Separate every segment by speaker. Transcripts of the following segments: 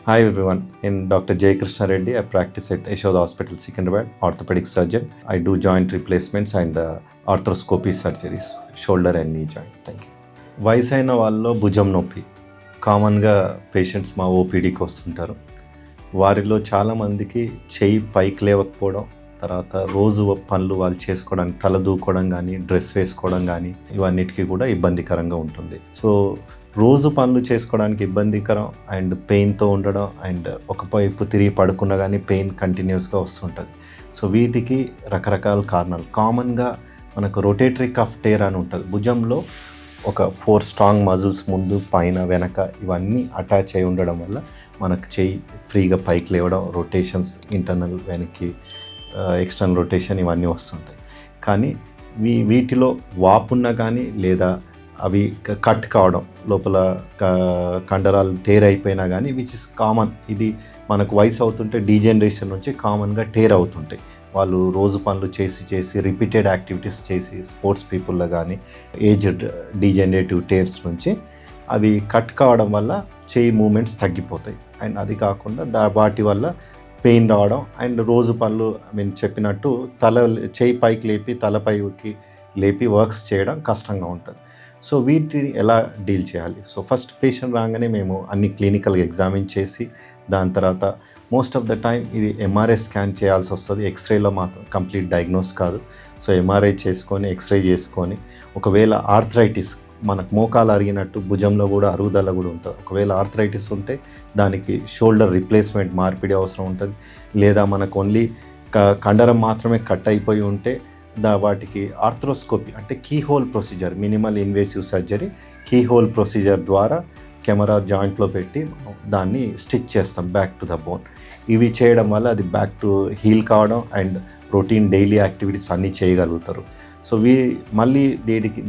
Speaker 1: Hi everyone, in Dr. Jay Krishna Reddy, I practice at Yashoda Hospital, Secunderabad, orthopedic surgeon. I do joint replacements and arthroscopy surgeries, shoulder and knee joint. Thank you. వయసైన వాళ్ళలో భుజం నొప్పి కామన్గా patients మా ఓపీడీకి వస్తుంటారు. వారిలో చాలామందికి చెయ్యి పైకి లేవకపోవడం, తర్వాత రోజు పనులు వాళ్ళు చేసుకోవడానికి తల దూకోవడం కానీ, డ్రెస్ వేసుకోవడం కానీ ఇవన్నిటికీ కూడా ఇబ్బందికరంగా ఉంటుంది. సో రోజు పనులు చేసుకోవడానికి ఇబ్బందికరం అండ్ పెయిన్తో ఉండడం అండ్ ఒక వైపు తిరిగి పడుకున్నా కానీ పెయిన్ కంటిన్యూస్గా వస్తుంటుంది. సో వీటికి రకరకాల కారణాలు. కామన్గా మనకు రొటేటరీ కఫ్ టేర్ అని ఉంటుంది. భుజంలో ఒక 4 స్ట్రాంగ్ మజిల్స్ ముందు పైన వెనక ఇవన్నీ అటాచ్ అయి ఉండడం వల్ల మనకు చెయ్యి ఫ్రీగా పైకి లేవడం, రొటేషన్స్ ఇంటర్నల్ వెనక్కి ఎక్స్టర్నల్ రొటేషన్ ఇవన్నీ వస్తుంటాయి. కానీ వీటిలో వాపున్నా కానీ లేదా అవి కట్ కావడం, లోపల కండరాలు టేర్ అయిపోయినా కానీ విచ్ ఇస్ కామన్. ఇది మనకు వయసు అవుతుంటే డీజనరేషన్ నుంచి కామన్గా టేర్ అవుతుంటాయి. వాళ్ళు రోజు పనులు చేసి రిపీటెడ్ యాక్టివిటీస్ చేసి స్పోర్ట్స్ పీపుల్లో కానీ ఏజ్డ్ డీజనరేటివ్ టేర్స్ నుంచి అవి కట్ కావడం వల్ల చేయి మూమెంట్స్ తగ్గిపోతాయి. అండ్ అది కాకుండా వాటి వల్ల పెయిన్ రావడం అండ్ రోజు పనులు చెప్పినట్టు చేయి పైకి లేపి తలపైకి లేపి వర్క్స్ చేయడం కష్టంగా ఉంటుంది. సో వీటిని ఎలా డీల్ చేయాలి? సో ఫస్ట్ పేషెంట్ రాగానే మేము అన్ని క్లినికల్గా ఎగ్జామిన్ చేసి దాని తర్వాత మోస్ట్ ఆఫ్ ద టైం ఇది ఎంఆర్ఐ స్కాన్ చేయాల్సి వస్తుంది. ఎక్స్రేలో మాత్రం కంప్లీట్ డయాగ్నోస్ కాదు. సో ఎంఆర్ఐ చేసుకొని ఎక్స్రే చేసుకొని ఒకవేళ ఆర్థరైటిస్ మనకు మోకాలు అరిగినట్టు భుజంలో కూడా అరుగుదల కూడా ఉంటుంది. ఒకవేళ ఆర్థరైటిస్ ఉంటే దానికి షోల్డర్ రిప్లేస్మెంట్ మార్పిడి అవసరం ఉంటుంది. లేదా మనకు ఓన్లీ కండరం మాత్రమే కట్ అయిపోయి ఉంటే వాటికి ఆర్థ్రోస్కోపీ అంటే key hole procedure, minimal invasive surgery key hole procedure ద్వారా కెమెరా జాయింట్లో పెట్టి దాన్ని స్టిచ్ చేస్తాం బ్యాక్ టు ద బోన్. ఇవి చేయడం వల్ల అది బ్యాక్ టు హీల్ కావడం అండ్ రొటీన్ డైలీ యాక్టివిటీస్ అన్నీ చేయగలుగుతారు. సో మళ్ళీ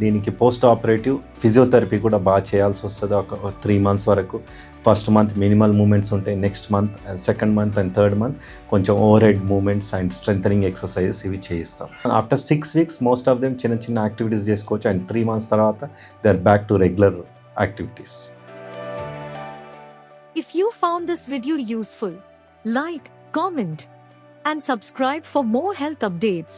Speaker 1: దీనికి పోస్ట్ ఆపరేటివ్ ఫిజియోథెరపీ కూడా బాగా చేయాల్సి వస్తుంది. ఒక 3 months వరకు. ఫస్ట్ మంత్ మినిమల్ మూమెంట్స్ ఉంటాయి. Next month and second month and third month కొంచెం overhead movements and strengthening exercises ఇవి చేయిస్తాం. After 6 weeks most of them చిన్న యాక్టివిటీస్ చేసుకోవచ్చు అండ్ 3 months తర్వాత they are back to regular activities.
Speaker 2: If you found this video useful, like, comment, and subscribe for more health updates.